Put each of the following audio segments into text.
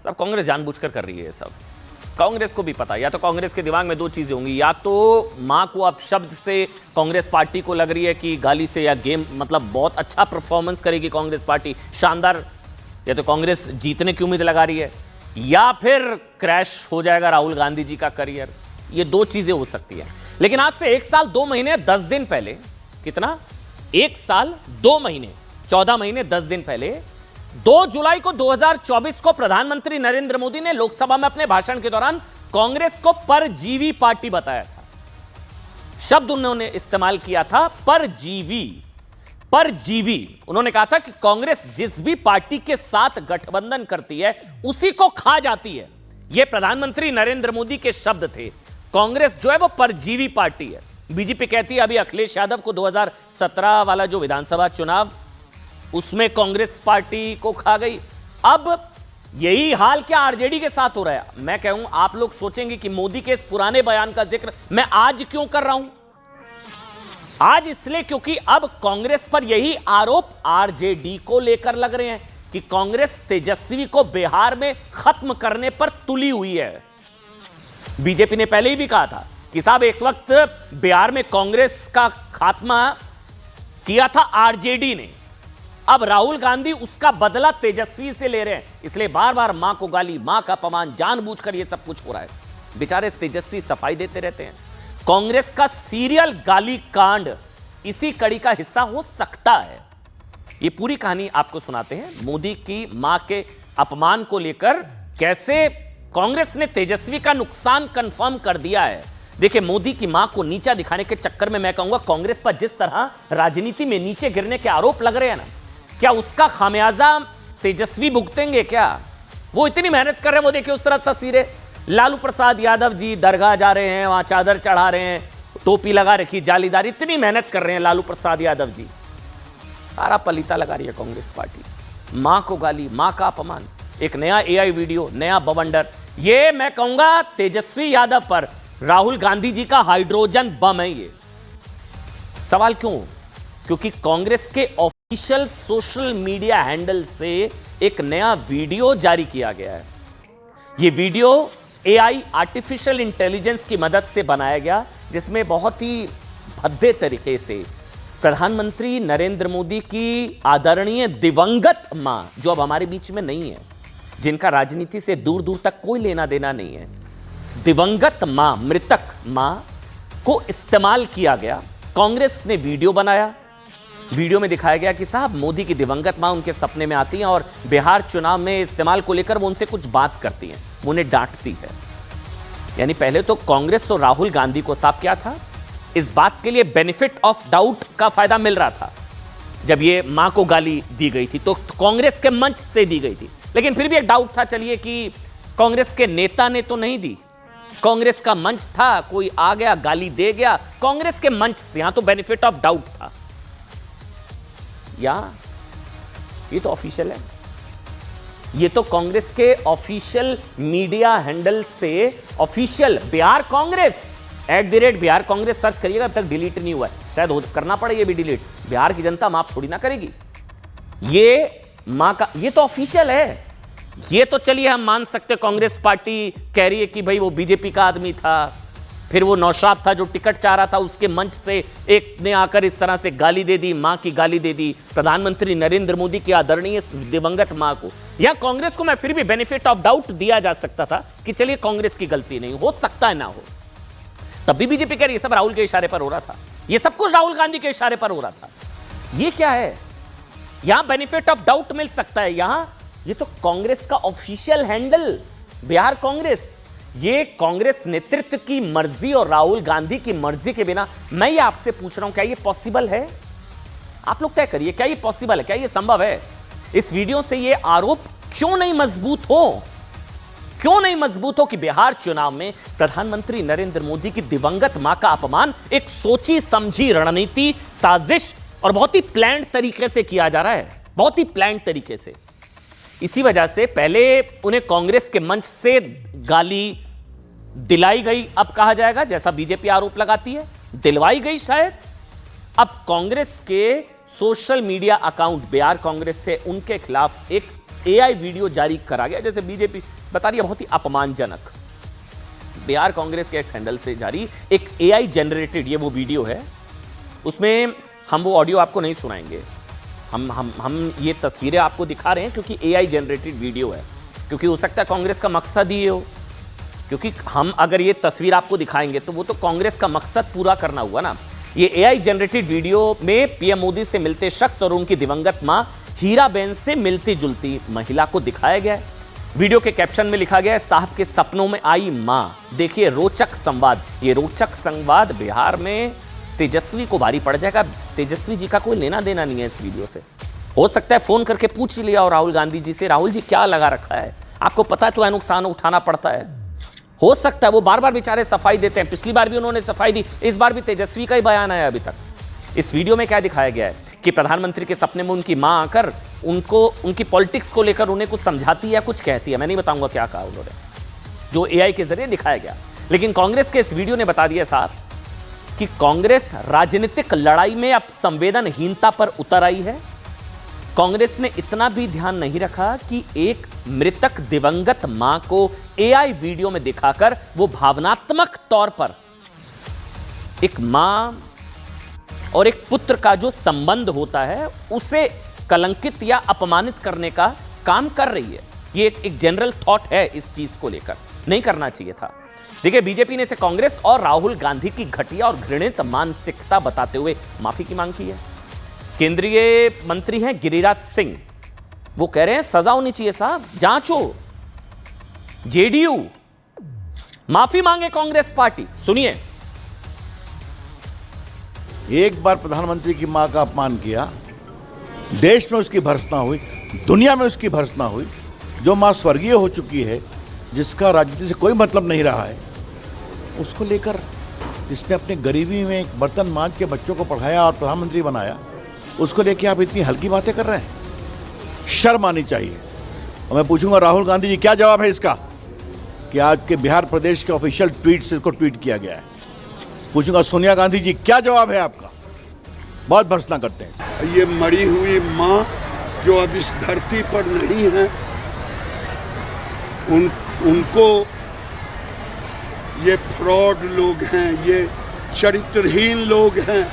सब कांग्रेस जानबूझकर कर रही है। सब कांग्रेस को भी पता, या तो कांग्रेस के दिमाग में दो चीजें होंगी, या तो मां को अब शब्द से कांग्रेस पार्टी को लग रही है कि गाली से या गेम मतलब बहुत अच्छा परफॉर्मेंस करेगी कांग्रेस पार्टी, शानदार, या तो कांग्रेस जीतने की उम्मीद लगा रही है, या फिर क्रैश हो जाएगा राहुल गांधी जी का करियर। ये दो चीजें हो सकती है। लेकिन आज से 1 साल 2 महीने 10 दिन पहले, कितना, 1 साल 2 महीने 14 महीने 10 दिन पहले 2 जुलाई को 2024 को प्रधानमंत्री नरेंद्र मोदी ने लोकसभा में अपने भाषण के दौरान कांग्रेस को परजीवी पार्टी बताया था। शब्द उन्होंने इस्तेमाल किया था, परजीवी। परजीवी उन्होंने कहा था कि कांग्रेस जिस भी पार्टी के साथ गठबंधन करती है उसी को खा जाती है। यह प्रधानमंत्री नरेंद्र मोदी के शब्द थे। कांग्रेस जो है वो परजीवी पार्टी है। बीजेपी कहती है अभी अखिलेश यादव को 2017 वाला जो विधानसभा चुनाव, उसमें कांग्रेस पार्टी को खा गई। अब यही हाल क्या आरजेडी के साथ हो रहा है? मैं कहूं, आप लोग सोचेंगे कि मोदी के इस पुराने बयान का जिक्र मैं आज क्यों कर रहा हूं? आज इसलिए क्योंकि अब कांग्रेस पर यही आरोप आरजेडी को लेकर लग रहे हैं कि कांग्रेस तेजस्वी को बिहार में खत्म करने पर तुली हुई है। बीजेपी ने पहले ही भी कहा था कि साहब एक वक्त बिहार में कांग्रेस का खात्मा किया था आरजेडी ने, अब राहुल गांधी उसका बदला तेजस्वी से ले रहे हैं, इसलिए बार बार मां को गाली, मां का अपमान, जानबूझकर यह सब कुछ हो रहा है। बेचारे तेजस्वी सफाई देते रहते हैं। कांग्रेस का सीरियल गाली कांड इसी कड़ी का हिस्सा हो सकता है। ये पूरी कहानी आपको सुनाते हैं, मोदी की मां के अपमान को लेकर कैसे कांग्रेस ने तेजस्वी का नुकसान कंफर्म कर दिया है। देखिए, मोदी की मां को नीचा दिखाने के चक्कर में मैं कहूंगा कांग्रेस पर जिस तरह राजनीति में नीचे गिरने के आरोप लग रहे हैं ना, क्या उसका खामियाजा तेजस्वी भुगतेंगे क्या? वो इतनी मेहनत कर रहे हैं, वो देखिए उस तरह तस्वीरें, लालू प्रसाद यादव जी दरगाह जा रहे हैं, वहां चादर चढ़ा रहे हैं, टोपी लगा रखी जालीदार, इतनी मेहनत कर रहे हैं लालू प्रसाद यादव जी। सारा पलीता लगा रही है कांग्रेस पार्टी। मां को गाली, मां का अपमान, एक नया एआई वीडियो, नया बवंडर। ये मैं कहूंगा तेजस्वी यादव पर राहुल गांधी जी का हाइड्रोजन बम है। ये सवाल क्यों? क्योंकि कांग्रेस के ऑफिशियल सोशल मीडिया हैंडल से एक नया वीडियो जारी किया गया है। यह वीडियो एआई, आर्टिफिशियल इंटेलिजेंस की मदद से बनाया गया, जिसमें बहुत ही भद्दे तरीके से प्रधानमंत्री नरेंद्र मोदी की आदरणीय दिवंगत मां, जो अब हमारे बीच में नहीं है, जिनका राजनीति से दूर दूर तक कोई लेना देना नहीं है, दिवंगत मां, मृतक मां को इस्तेमाल किया गया। कांग्रेस ने वीडियो बनाया, वीडियो में दिखाया गया कि साहब मोदी की दिवंगत मां उनके सपने में आती हैं और बिहार चुनाव में इस्तेमाल को लेकर वो उनसे कुछ बात करती हैं, वो उन्हें डांटती है। यानी पहले तो कांग्रेस और राहुल गांधी को साफ क्या था, इस बात के लिए बेनिफिट ऑफ डाउट का फायदा मिल रहा था। जब ये मां को गाली दी गई थी तो कांग्रेस के मंच से दी गई थी, लेकिन फिर भी एक डाउट था, चलिए कि कांग्रेस के नेता ने तो नहीं दी, कांग्रेस का मंच था, कोई आ गया गाली दे गया कांग्रेस के मंच से, यहां तो बेनिफिट ऑफ डाउट था। या ये तो ऑफिशियल है, ये तो कांग्रेस के ऑफिशियल मीडिया हैंडल से ऑफिशियल बिहार कांग्रेस @बिहार कांग्रेस सर्च करिएगा, अब तक डिलीट नहीं हुआ है, शायद करना पड़े ये भी डिलीट। बिहार की जनता माफ थोड़ी ना करेगी। ये मां का, ये तो ऑफिशियल है। ये तो चलिए हम मान सकते, कांग्रेस पार्टी कह रही है कि भाई वो बीजेपी का आदमी था, फिर वो नौशाद था जो टिकट चाह रहा था, उसके मंच से एक ने आकर इस तरह से गाली दे दी, मां की गाली दे दी प्रधानमंत्री नरेंद्र मोदी की आदरणीय दिवंगत मां को। या कांग्रेस को मैं फिर भी बेनिफिट ऑफ डाउट दिया जा सकता था कि चलिए कांग्रेस की गलती नहीं, हो सकता है ना हो। तब भी बीजेपी कह रही है सब राहुल के इशारे पर हो रहा था, ये सब कुछ राहुल गांधी के इशारे पर हो रहा था। ये क्या है? यहां बेनिफिट ऑफ डाउट मिल सकता है। यहां ये तो कांग्रेस का ऑफिशियल हैंडल बिहार कांग्रेस, ये कांग्रेस नेतृत्व की मर्जी और राहुल गांधी की मर्जी के बिना, मैं ये आपसे पूछ रहा हूं क्या ये पॉसिबल है? आप लोग तय करिए, क्या ये पॉसिबल है, क्या ये संभव है? इस वीडियो से ये आरोप क्यों नहीं मजबूत हो, क्यों नहीं मजबूत हो कि बिहार चुनाव में प्रधानमंत्री नरेंद्र मोदी की दिवंगत मां का अपमान एक सोची समझी रणनीति, साजिश और बहुत ही प्लान्ड तरीके से किया जा रहा है, बहुत ही प्लान्ड तरीके से। इसी वजह से पहले उन्हें कांग्रेस के मंच से गाली दिलाई गई, अब कहा जाएगा जैसा बीजेपी आरोप लगाती है दिलवाई गई शायद। अब कांग्रेस के social media account Bihar Congress से उनके खिलाफ एक एआई वीडियो जारी करा गया, जैसे बीजेपी बता रही है बहुत ही अपमानजनक। बिहार कांग्रेस के एक्स हैंडल से जारी एक एआई जनरेटेड ये वो वीडियो है, उसमें हम वो ऑडियो आपको नहीं सुनाएंगे, हम ये तस्वीरें आपको दिखा रहे हैं क्योंकि एआई जनरेटेड वीडियो है, क्योंकि हो सकता है कांग्रेस का मकसद ही हो, क्योंकि हम अगर ये तस्वीर आपको दिखाएंगे तो वो तो कांग्रेस का मकसद पूरा करना हुआ ना। ये एआई जनरेटेड वीडियो में पीएम मोदी से मिलते शख्स और उनकी दिवंगत मां हीराबेन से मिलती जुलती महिला को दिखाया गया है। वीडियो के कैप्शन में लिखा गया है, साहब के सपनों में आई मां। देखिए रोचक संवाद। ये रोचक संवाद बिहार में तेजस्वी को भारी पड़ जाएगा। तेजस्वी जी का कोई लेना देना नहीं है इस वीडियो से। हो सकता है फोन करके पूछ लिया और राहुल गांधी जी से, राहुल जी क्या लगा रखा है, आपको पता है तो नुकसान उठाना पड़ता है। हो सकता है वो बार बार बेचारे सफाई देते हैं, पिछली बार भी उन्होंने सफाई दी, इस बार भी तेजस्वी का ही बयान आया अभी तक। इस वीडियो में क्या दिखाया गया है कि प्रधानमंत्री के सपने में उनकी मां आकर उनको उनकी पॉलिटिक्स को लेकर उन्हें कुछ समझाती है या कुछ कहती है, मैं नहीं बताऊंगा क्या कहा उन्होंने, जो एआई के जरिए दिखाया गया। लेकिन कांग्रेस के इस वीडियो ने बता दिया साहब कि कांग्रेस राजनीतिक लड़ाई में अब संवेदनहीनता पर उतर आई है। कांग्रेस ने इतना भी ध्यान नहीं रखा कि एक मृतक दिवंगत मां को एआई वीडियो में दिखाकर वो भावनात्मक तौर पर एक मां और एक पुत्र का जो संबंध होता है उसे कलंकित या अपमानित करने का काम कर रही है। ये एक जनरल थॉट है इस चीज को लेकर, नहीं करना चाहिए था। देखिए बीजेपी ने इसे कांग्रेस और राहुल गांधी की घटिया और घृणित मानसिकता बताते हुए माफी की मांग की है। केंद्रीय मंत्री हैं गिरिराज सिंह, वो कह रहे हैं सजा होनी चाहिए साहब, जांचो। जेडीयू माफी मांगे कांग्रेस पार्टी, सुनिए। एक बार प्रधानमंत्री की मां का अपमान किया, देश में उसकी भर्त्सना हुई, दुनिया में उसकी भर्त्सना हुई। जो मां स्वर्गीय हो चुकी है, जिसका राजनीति से कोई मतलब नहीं रहा है, उसको लेकर जिसने अपनी गरीबी में एक बर्तन मांज के बच्चों को पढ़ाया और प्रधानमंत्री बनाया, उसको लेके आप इतनी हल्की बातें कर रहे हैं। शर्म आनी चाहिए। और मैं पूछूंगा राहुल गांधी जी क्या जवाब है इसका कि आज के बिहार प्रदेश के ऑफिशियल ट्वीट से इसको ट्वीट किया गया है। पूछूंगा सोनिया गांधी जी क्या जवाब है आपका। बहुत भर्त्सना करते हैं। ये मरी हुई माँ जो अब इस धरती पर नहीं है, उनको ये फ्रॉड लोग हैं, ये चरित्रहीन लोग हैं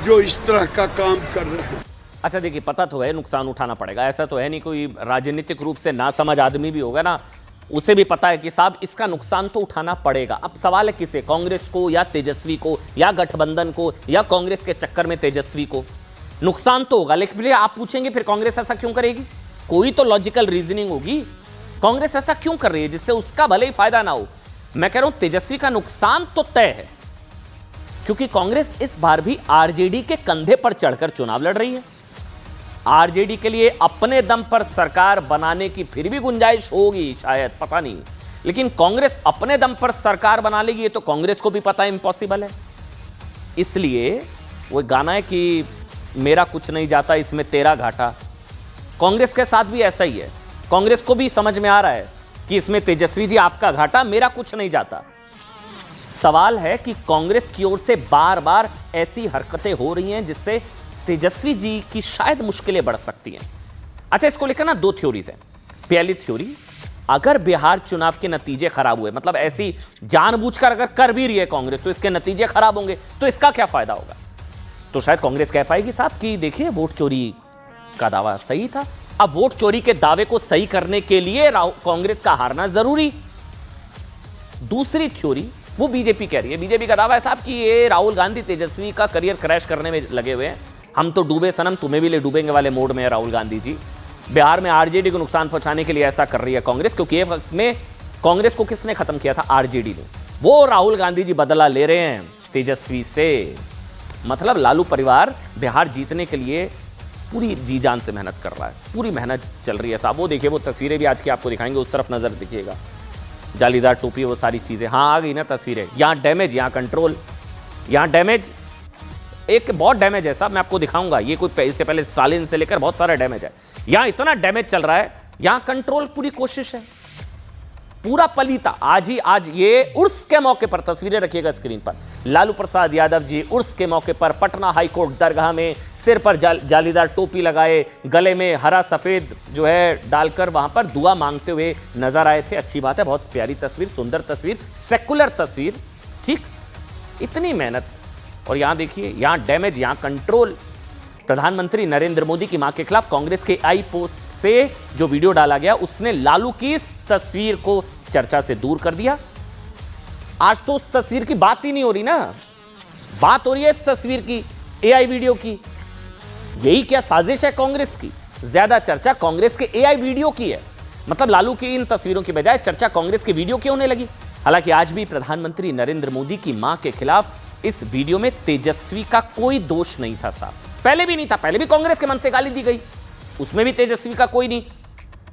जो इस तरह का काम कर रहे हैं। अच्छा देखिए, पता तो है नुकसान उठाना पड़ेगा, ऐसा तो है नहीं कोई राजनीतिक रूप से ना समझ आदमी भी होगा ना, उसे भी पता है कि साहब इसका नुकसान तो उठाना पड़ेगा। अब सवाल है किसे, कांग्रेस को या तेजस्वी को या गठबंधन को या कांग्रेस के चक्कर में तेजस्वी को। नुकसान तो होगा, लेकिन आप पूछेंगे फिर कांग्रेस ऐसा क्यों करेगी, कोई तो लॉजिकल रीजनिंग होगी। कांग्रेस ऐसा क्यों कर रही है जिससे उसका भले ही फायदा ना हो। मैं कह रहा हूं तेजस्वी का नुकसान तो तय है, क्योंकि कांग्रेस इस बार भी आरजेडी के कंधे पर चढ़कर चुनाव लड़ रही है। आरजेडी के लिए अपने दम पर सरकार बनाने की फिर भी गुंजाइश होगी शायद, पता नहीं, लेकिन कांग्रेस अपने दम पर सरकार बना लेगी ये तो कांग्रेस को भी पता है इम्पॉसिबल है। इसलिए वो गाना है कि मेरा कुछ नहीं जाता इसमें तेरा घाटा, कांग्रेस के साथ भी ऐसा ही है। कांग्रेस को भी समझ में आ रहा है कि इसमें तेजस्वी जी आपका घाटा, मेरा कुछ नहीं जाता। सवाल है कि कांग्रेस की ओर से बार बार ऐसी हरकतें हो रही हैं जिससे तेजस्वी जी की शायद मुश्किलें बढ़ सकती हैं। अच्छा, इसको लेकर ना दो थ्योरीज हैं। पहली थ्योरी, अगर बिहार चुनाव के नतीजे खराब हुए, मतलब ऐसी जानबूझकर अगर कर भी रही है कांग्रेस तो इसके नतीजे खराब होंगे तो इसका क्या फायदा होगा। तो शायद कांग्रेस कह पाएगी साहब कि देखिए वोट चोरी का दावा सही था। अब वोट चोरी के दावे को सही करने के लिए कांग्रेस का हारना जरूरी। दूसरी थ्योरी वो बीजेपी कह रही है, बीजेपी का दावा है साहब कि ये राहुल गांधी तेजस्वी का करियर क्रैश करने में लगे हुए हैं, हम तो डूबे सनम तुम्हें भी ले डूबेंगे वाले मोड में है राहुल गांधी जी। बिहार में आरजेडी को नुकसान पहुंचाने के लिए ऐसा कर रही है कांग्रेस, क्योंकि ये वक्त में कांग्रेस को किसने खत्म किया था, आरजेडी ने। वो राहुल गांधी जी बदला ले रहे हैं तेजस्वी से। मतलब लालू परिवार बिहार जीतने के लिए पूरी जी जान से मेहनत कर रहा है, पूरी मेहनत चल रही है साहब। वो देखिए, वो तस्वीरें भी आज की आपको दिखाएंगे, उस तरफ नजर दिखिएगा, जालीदार टोपी, वो सारी चीजें। हाँ आ गई ना तस्वीरें। यहाँ डैमेज, यहाँ कंट्रोल, यहाँ डैमेज, एक बहुत डैमेज है साहब, मैं आपको दिखाऊंगा। ये कोई इससे पहले स्टालिन से लेकर बहुत सारा डैमेज है, यहाँ इतना डैमेज चल रहा है, यहाँ कंट्रोल पूरी कोशिश है। पूरा पलीता। आज ये उर्स के मौके पर तस्वीरें रखिएगा स्क्रीन पर, लालू प्रसाद यादव जी उर्स के मौके पर पटना हाईकोर्ट दरगाह में सिर पर जालीदार टोपी लगाए, गले में हरा सफेद जो है डालकर वहां पर दुआ मांगते हुए नजर आए थे। अच्छी बात है, बहुत प्यारी तस्वीर, सुंदर तस्वीर, सेकुलर तस्वीर, ठीक। इतनी मेहनत, और यहां देखिए, यहां डैमेज, यहां कंट्रोल। प्रधानमंत्री नरेंद्र मोदी की मां के खिलाफ कांग्रेस के आई पोस्ट से जो वीडियो डाला गया, उसने लालू की इस तस्वीर को चर्चा से दूर कर दिया। आज तो उस तस्वीर की बात ही नहीं हो रही ना, बात हो रही है इस तस्वीर की, एआई वीडियो की। यही क्या साजिश है कांग्रेस की? ज्यादा चर्चा कांग्रेस के एआई वीडियो की है, मतलब लालू की इन तस्वीरों की बजाय चर्चा कांग्रेस की वीडियो की होने लगी। हालांकि आज भी प्रधानमंत्री नरेंद्र मोदी की मां के खिलाफ इस वीडियो में तेजस्वी का कोई दोष नहीं था साहब। पहले भी नहीं था, पहले भी कांग्रेस के मन से गाली दी गई, उसमें भी तेजस्वी का कोई नहीं।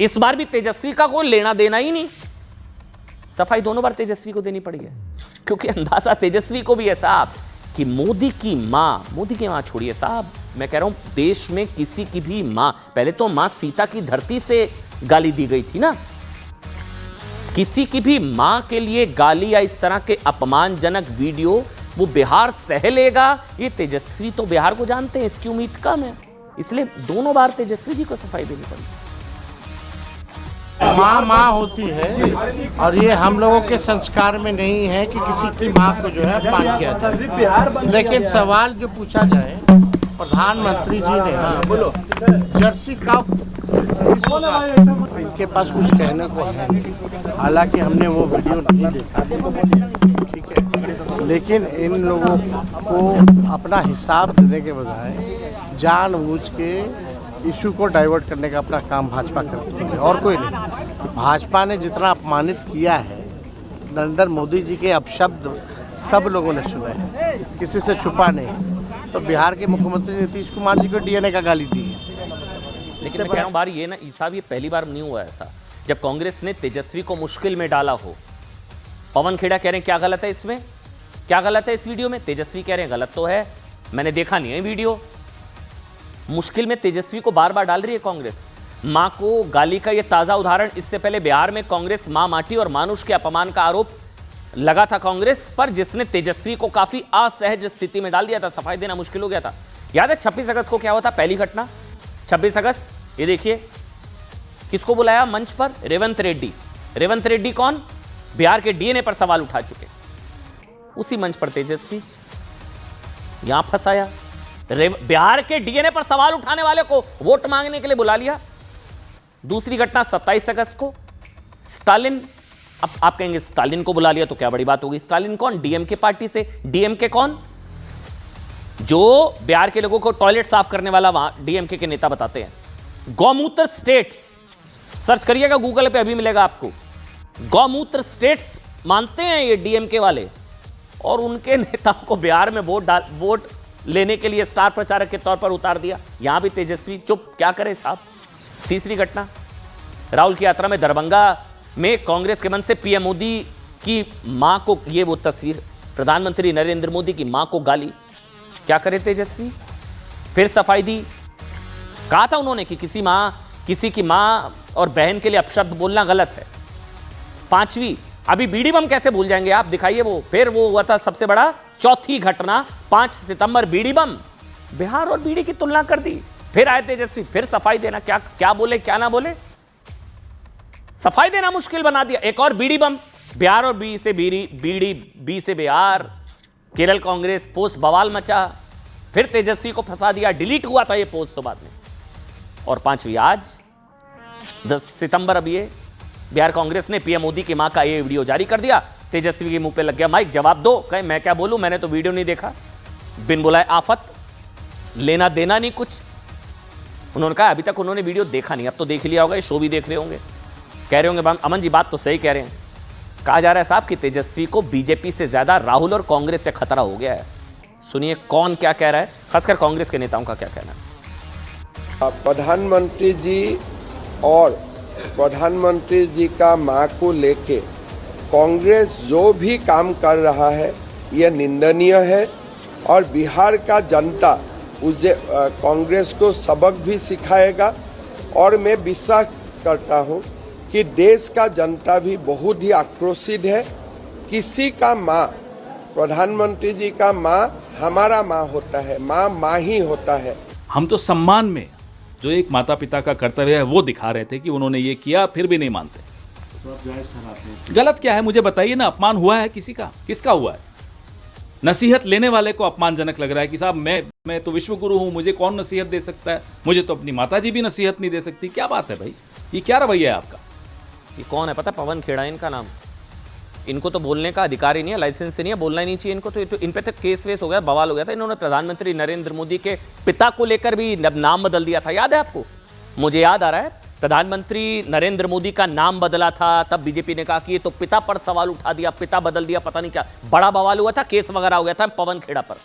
इस बार भी तेजस्वी का कोई लेना देना ही नहीं। सफाई दोनों बार तेजस्वी को देनी पड़ी है, क्योंकि अंदाजा तेजस्वी को भी है साहब कि मोदी की मां छोड़िए साहब, मैं कह रहा हूं देश में किसी की भी मां, पहले तो मां सीता की धरती से गाली दी गई थी ना, किसी की भी मां के लिए गाली या इस तरह के अपमानजनक वीडियो वो बिहार सह लेगा, ये तेजस्वी तो बिहार को जानते हैं, इसकी उम्मीद कम है, इसलिए दोनों बार तेजस्वी जी को सफाई देनी पड़ी। माँ होती है, और ये हम लोगों के संस्कार में नहीं है कि किसी की माँ को जो है अपमान किया जाए। लेकिन सवाल जो पूछा जाए, प्रधानमंत्री जी ने जर्सी का, इनके पास कुछ कहने को है, हालांकि हमने वो वीडियो नहीं देखा, ठीक है, लेकिन इन लोगों को अपना हिसाब देने के बजाय जानबूझ के इशू को डाइवर्ट करने का अपना काम भाजपा करती है, और कोई नहीं। भाजपा ने जितना अपमानित किया है नरेंद्र मोदी जी के अपशब्द सब लोगों ने सुने हैं, किसी से छुपा नहीं। तो बिहार के मुख्यमंत्री नीतीश कुमार जी को डीएनए का गाली दी है। लेकिन मैं कह रहा हूं बार ये ना साहब, ये पहली बार नहीं हुआ ऐसा जब कांग्रेस ने तेजस्वी को मुश्किल में डाला हो। पवन खेड़ा कह रहे हैं क्या गलत है इसमें, क्या गलत है इस वीडियो में? तेजस्वी कह रहे हैं गलत तो है, मैंने देखा नहीं है वीडियो। मुश्किल में तेजस्वी को बार बार डाल रही है कांग्रेस। मां को गाली का यह ताजा उदाहरण, इससे पहले बिहार में कांग्रेस मां माटी और मानुष के अपमान का आरोप लगा था कांग्रेस पर, जिसने तेजस्वी को काफी असहज स्थिति में डाल दिया था, सफाई देना मुश्किल हो गया था। याद है 26 अगस्त को क्या हुआ था? पहली घटना 26 अगस्त, ये देखिए किसको बुलाया मंच पर? रेवंत रेड्डी। रेवंत रेड्डी कौन? बिहार के डीएनए पर सवाल उठा चुके, उसी मंच पर तेजस्वी यहां फंसाया। बिहार के डीएनए पर सवाल उठाने वाले को वोट मांगने के लिए बुला लिया। दूसरी घटना 27 अगस्त को स्टालिन, अब आप कहेंगे स्टालिन को बुला लिया तो क्या बड़ी बात होगी? स्टालिन कौन? डीएमके पार्टी से। डीएमके कौन? जो बिहार के लोगों को टॉयलेट साफ करने वाला वहां डीएमके के नेता बताते हैं। गौमूत्र स्टेट्स, सर्च करिएगा गूगल पे, अभी मिलेगा आपको। गौमूत्र स्टेट्स मानते हैं ये डीएमके वाले, और उनके नेताओं को बिहार में वोट लेने के लिए स्टार प्रचारक के तौर पर उतार दिया। यहां भी तेजस्वी चुप, क्या करे साहब। तीसरी घटना, राहुल की यात्रा में दरभंगा में कांग्रेस के मन से पीएम मोदी की मां को, ये वो तस्वीर, प्रधानमंत्री नरेंद्र मोदी की मां को गाली, क्या करे तेजस्वी? फिर सफाई दी, कहा था उन्होंने कि किसी की मां और बहन के लिए अपशब्द बोलना गलत है। पांचवी, अभी बीड़ी बम कैसे भूल जाएंगे आप, दिखाइए वो। फिर वो हुआ था सबसे बड़ा, चौथी घटना 5 सितंबर, बीड़ी बम, बिहार और बीड़ी की तुलना कर दी। फिर आए तेजस्वी, फिर सफाई देना, क्या बोले क्या ना बोले, सफाई देना मुश्किल बना दिया। एक और बीड़ी बम, बिहार और बी से बी से बिहार, केरल कांग्रेस पोस्ट बवाल मचा, फिर तेजस्वी को फंसा दिया, डिलीट हुआ था ये पोस्ट तो बाद में। और पांचवी आज 10 सितंबर, अब ये बिहार कांग्रेस ने पीएम मोदी की मां का ये वीडियो जारी कर दिया। तेजस्वी के मुंह पे लग गया माइक, जवाब दो। कहे मैं क्या बोलूं, मैंने तो वीडियो नहीं देखा, बिन बुलाए आफत, लेना देना नहीं कुछ। उन्होंने कहा अभी तक उन्होंने वीडियो देखा नहीं, अब तो देख लिया होगा, ये शो भी देख रहे होंगे, कह रहे होंगे अमन जी बात तो सही कह रहे हैं। कहा जा रहा है साहब कि तेजस्वी को बीजेपी से ज्यादा राहुल और कांग्रेस से खतरा हो गया है। सुनिए कौन क्या कह रहा है, खासकर कांग्रेस के नेताओं का क्या कहना है। प्रधानमंत्री जी और प्रधानमंत्री जी का मां को लेके कांग्रेस जो भी काम कर रहा है यह निंदनीय है, और बिहार का जनता उसे कांग्रेस को सबक भी सिखाएगा। और मैं विश्वास करता हूं कि देश का जनता भी बहुत ही आक्रोशित है। किसी का माँ, प्रधानमंत्री जी का माँ हमारा माँ होता है, माँ माँ ही होता है। हम तो सम्मान में जो एक माता पिता का कर्तव्य है वो दिखा रहे थे कि उन्होंने ये किया, फिर भी नहीं मानते। गलत क्या है मुझे बताइए ना। अपमान हुआ है किसी का? किसका हुआ है? नसीहत लेने वाले को अपमानजनक लग रहा है कि साहब मैं तो विश्वगुरु हूं, मुझे कौन नसीहत दे सकता है? मुझे तो अपनी माता जी भी नसीहत नहीं दे सकती। क्या बात है भाई, ये क्या रवैया है आपका? ये कौन है पता? पवन खेड़ा इनका नाम। इनको तो बोलने का अधिकार ही नहीं है, लाइसेंस ही नहीं है, बोलना ही नहीं चाहिए इनको। तो इन पे तो केस वेस हो गया, बवाल हो गया था। इन्होंने प्रधानमंत्री नरेंद्र मोदी के पिता को लेकर भी नाम बदल दिया था, याद है आपको? मुझे याद आ रहा है, प्रधानमंत्री नरेंद्र मोदी का नाम बदला था, तब बीजेपी ने कहा कि ये तो पिता पर सवाल उठा दिया, पिता बदल दिया, पता नहीं क्या बड़ा बवाल हुआ था, केस वगैरह हो गया था पवन खेड़ा पर।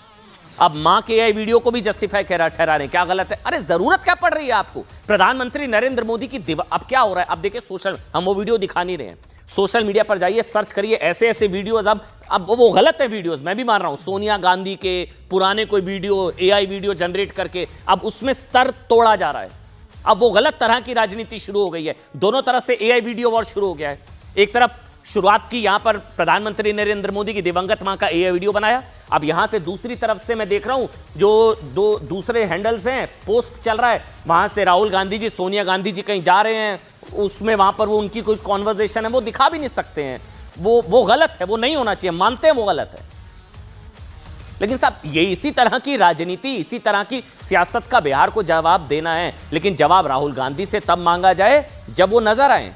अब मां के आई वीडियो को भी जस्टिफाई ठहरा रहे, क्या गलत है? अरे जरूरत क्या पड़ रही है आपको? प्रधानमंत्री नरेंद्र मोदी की अब क्या हो रहा है? अब देखिए सोशल, हम वो वीडियो दिखा नहीं रहे हैं, सोशल मीडिया पर जाइए, सर्च करिए, ऐसे ऐसे वीडियोस। अब वो गलत है वीडियोस, मैं भी मान रहा हूं। सोनिया गांधी के पुराने कोई वीडियो, एआई वीडियो जनरेट करके अब उसमें स्तर तोड़ा जा रहा है। अब वो गलत तरह की राजनीति शुरू हो गई है, दोनों तरफ से एआई वीडियो वॉर शुरू हो गया है। एक तरफ शुरुआत की यहां पर प्रधानमंत्री नरेंद्र मोदी की दिवंगत मां का एआई वीडियो बनाया, अब यहां से दूसरी तरफ से मैं देख रहा हूं जो दो दूसरे हैंडल्स हैं, पोस्ट चल रहा है, वहां से राहुल गांधी जी, सोनिया गांधी जी कहीं जा रहे हैं, उसमें वहां पर वो उनकी कुछ कॉन्वर्सेशन है, वो दिखा भी नहीं सकते हैं। वो गलत है, वो नहीं होना चाहिए, मानते हैं वो गलत है। लेकिन साहब ये इसी तरह की राजनीति, इसी तरह की सियासत का बिहार को जवाब देना है, लेकिन जवाब राहुल गांधी से तब मांगा जाए जब वो नजर आए।